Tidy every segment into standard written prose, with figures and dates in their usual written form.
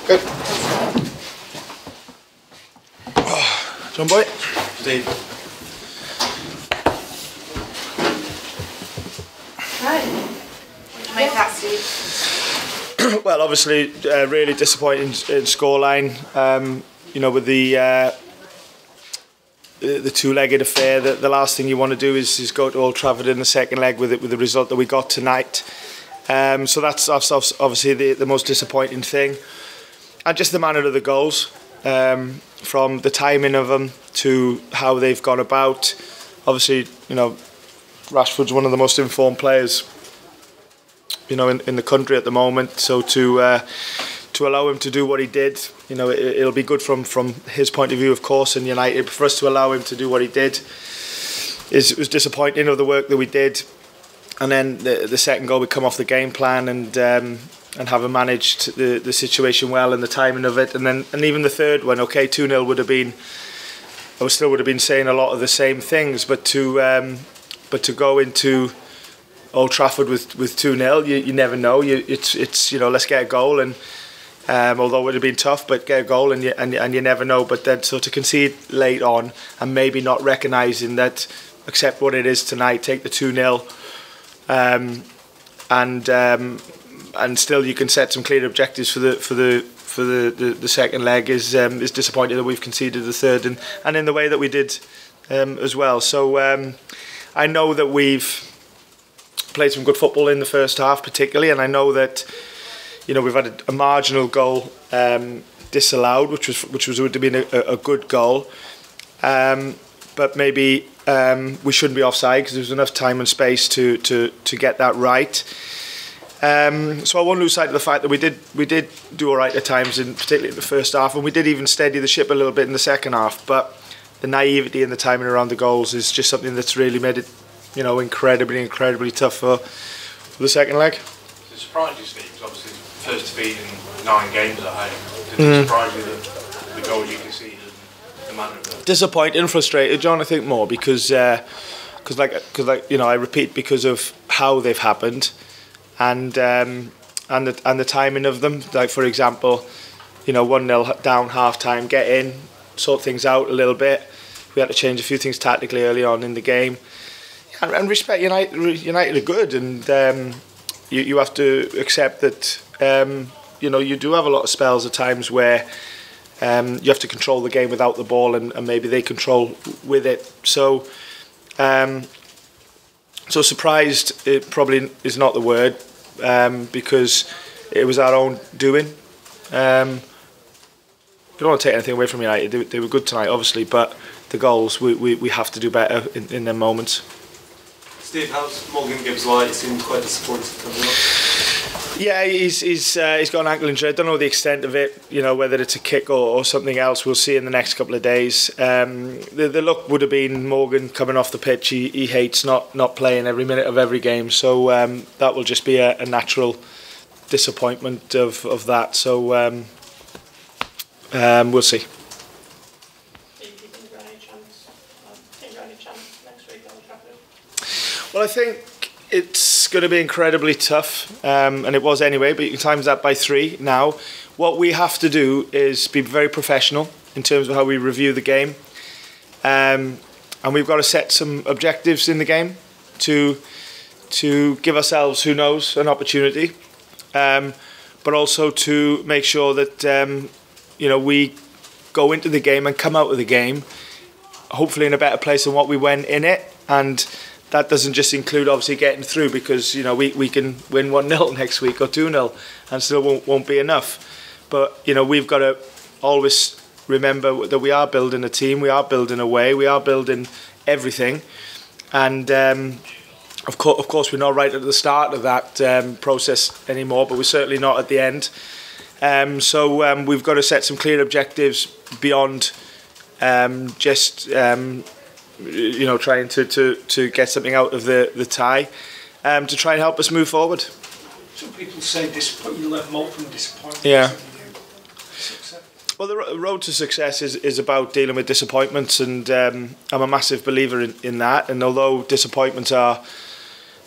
Good. John Boy. Steve. Right. What do you make that, Steve? Well, obviously, really disappointing in scoreline. You know, with the two-legged affair, the last thing you want to do is go to Old Trafford in the second leg with the result that we got tonight. So that's obviously the most disappointing thing, and just the manner of the goals, from the timing of them to how they've gone about. Obviously, you know, Rashford's one of the most informed players, you know, in the country at the moment. So to allow him to do what he did, you know, it'll be good from his point of view, of course, in United. But for us to allow him to do what he did was disappointing of the work that we did. And then the second goal, we come off the game plan and haven't managed the situation well and the timing of it. And even the third one, okay, 2-0 would have been, I still would have been saying a lot of the same things, but to go into Old Trafford with 2-0, you never know. It's you know, let's get a goal, and although it would have been tough, but get a goal and you never know. But then so to concede late on and maybe not recognising that, accept what it is tonight, take the 2-0. And still you can set some clear objectives for the second leg is disappointing that we've conceded the third and in the way that we did as well. So I know that we've played some good football in the first half particularly, and I know that, you know, we've had a marginal goal disallowed, which would have been a good goal, but maybe we shouldn't be offside because there was enough time and space to get that right. So I won't lose sight of the fact that we did do all right at times, particularly in the first half, and we did even steady the ship a little bit in the second half. But the naivety and the timing around the goals is just something that's really made it, you know, incredibly tough for the second leg. Does it surprise you, Steve? Because obviously first defeat in 9 games at home. Did it surprise you that the goals you conceded and the manner of it? Disappointed and frustrated, John. I think more because like you know, I repeat, because of how they've happened, and the timing of them. Like, for example, you know, 1-0 down, half time, get in, sort things out a little bit. We had to change a few things tactically early on in the game, and respect United are good, and you have to accept that you know, you do have a lot of spells at times where you have to control the game without the ball, and maybe they control with it. So so surprised, it probably is not the word, because it was our own doing. I don't want to take anything away from United. They were good tonight, obviously, but the goals, we have to do better in them moments. Steve, how's Morgan Gibbs like? He seemed quite disappointed coming up. Yeah, he's got an ankle injury. I don't know the extent of it, you know, whether it's a kick or something else. We'll see in the next couple of days. The look would have been Morgan coming off the pitch. He hates not playing every minute of every game. So that will just be a natural disappointment of that. So we'll see. Well, I think it's going to be incredibly tough, and it was anyway, but you can times that by 3 now. What we have to do is be very professional in terms of how we review the game, and we've got to set some objectives in the game to give ourselves, who knows, an opportunity, but also to make sure that you know, we go into the game and come out of the game hopefully in a better place than what we went in it. And that doesn't just include obviously getting through, because, you know, we can win 1-0 next week or 2-0 and still won't be enough. But, you know, we've got to always remember that we are building a team, we are building a way, we are building everything. And of course we're not right at the start of that process anymore, but we're certainly not at the end. So we've got to set some clear objectives beyond just you know, trying to get something out of the tie, to try and help us move forward. Some people say you learn more from disappointment. Yeah. Than you success. Well, the road to success is about dealing with disappointments, and I'm a massive believer in that. And although disappointments are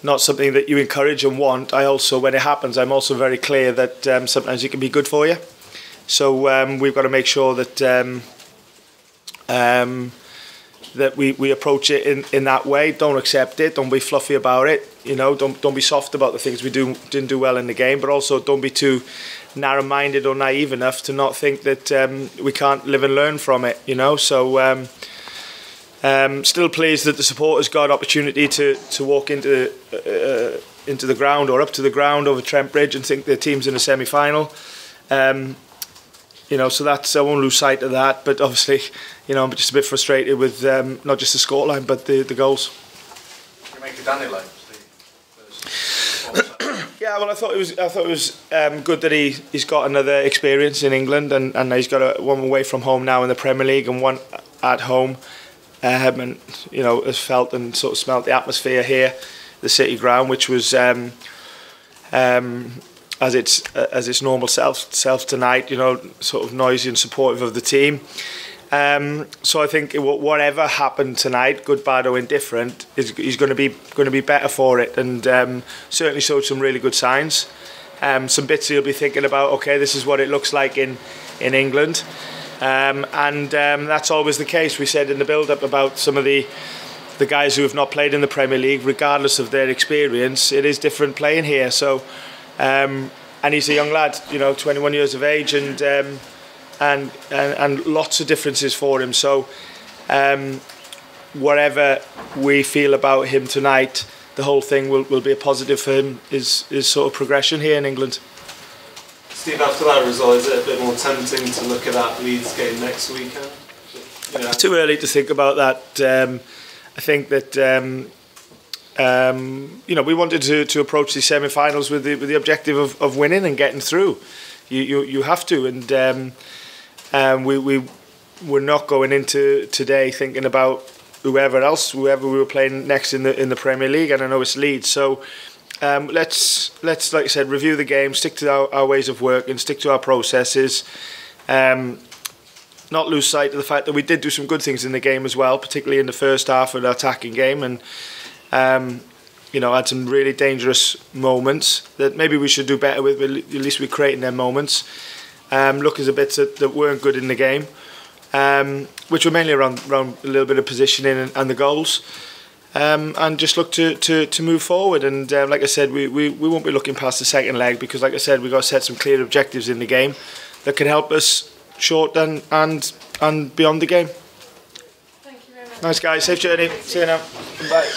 not something that you encourage and want, I also, when it happens, I'm also very clear that sometimes it can be good for you. So we've got to make sure that that we approach it in that way. Don't accept it. Don't be fluffy about it. You know, don't be soft about the things we didn't do well in the game. But also don't be too narrow-minded or naive enough to not think that we can't live and learn from it. You know, so still pleased that the supporters got opportunity to walk into the ground or up to the ground over Trent Bridge and think their team's in a semi-final. You know, so that's, I won't lose sight of that. But obviously, you know, I'm just a bit frustrated with not just the scoreline but the goals. You make a Danilo. Yeah, well, I thought it was good that he's got another experience in England, and he's got one away from home now in the Premier League and one at home, and you know, has felt and sort of smelt the atmosphere here, the City ground, which was as its normal self tonight. You know, sort of noisy and supportive of the team. So I think whatever happened tonight, good, bad or indifferent, he's going to be better for it, and certainly showed some really good signs. Some bits he'll be thinking about. Okay, this is what it looks like in England, and that's always the case. We said in the build-up about some of the guys who have not played in the Premier League, regardless of their experience, it is different playing here. So, and he's a young lad, you know, 21 years of age, and lots of differences for him. So whatever we feel about him tonight, the whole thing will be a positive for him, is sort of progression here in England. Steve, after that result, is it a bit more tempting to look at that Leeds game next weekend? You know? It's too early to think about that. I think that you know, we wanted to approach the semi-finals with the objective of winning and getting through. You have to, and we were not going into today thinking about whoever we were playing next in the Premier League, and I know it's Leeds. So let's like I said, review the game, stick to our ways of work, and stick to our processes. Not lose sight of the fact that we did do some good things in the game as well, particularly in the first half of the attacking game, and you know, had some really dangerous moments that maybe we should do better with, but at least we're creating them moments. Look as a bit that weren't good in the game, which were mainly around a little bit of positioning and the goals, and just look to move forward. And like I said, we won't be looking past the second leg, because like I said, we've got to set some clear objectives in the game that can help us short and beyond the game. Thank you very much. Nice guys, safe journey. See you now. Bye.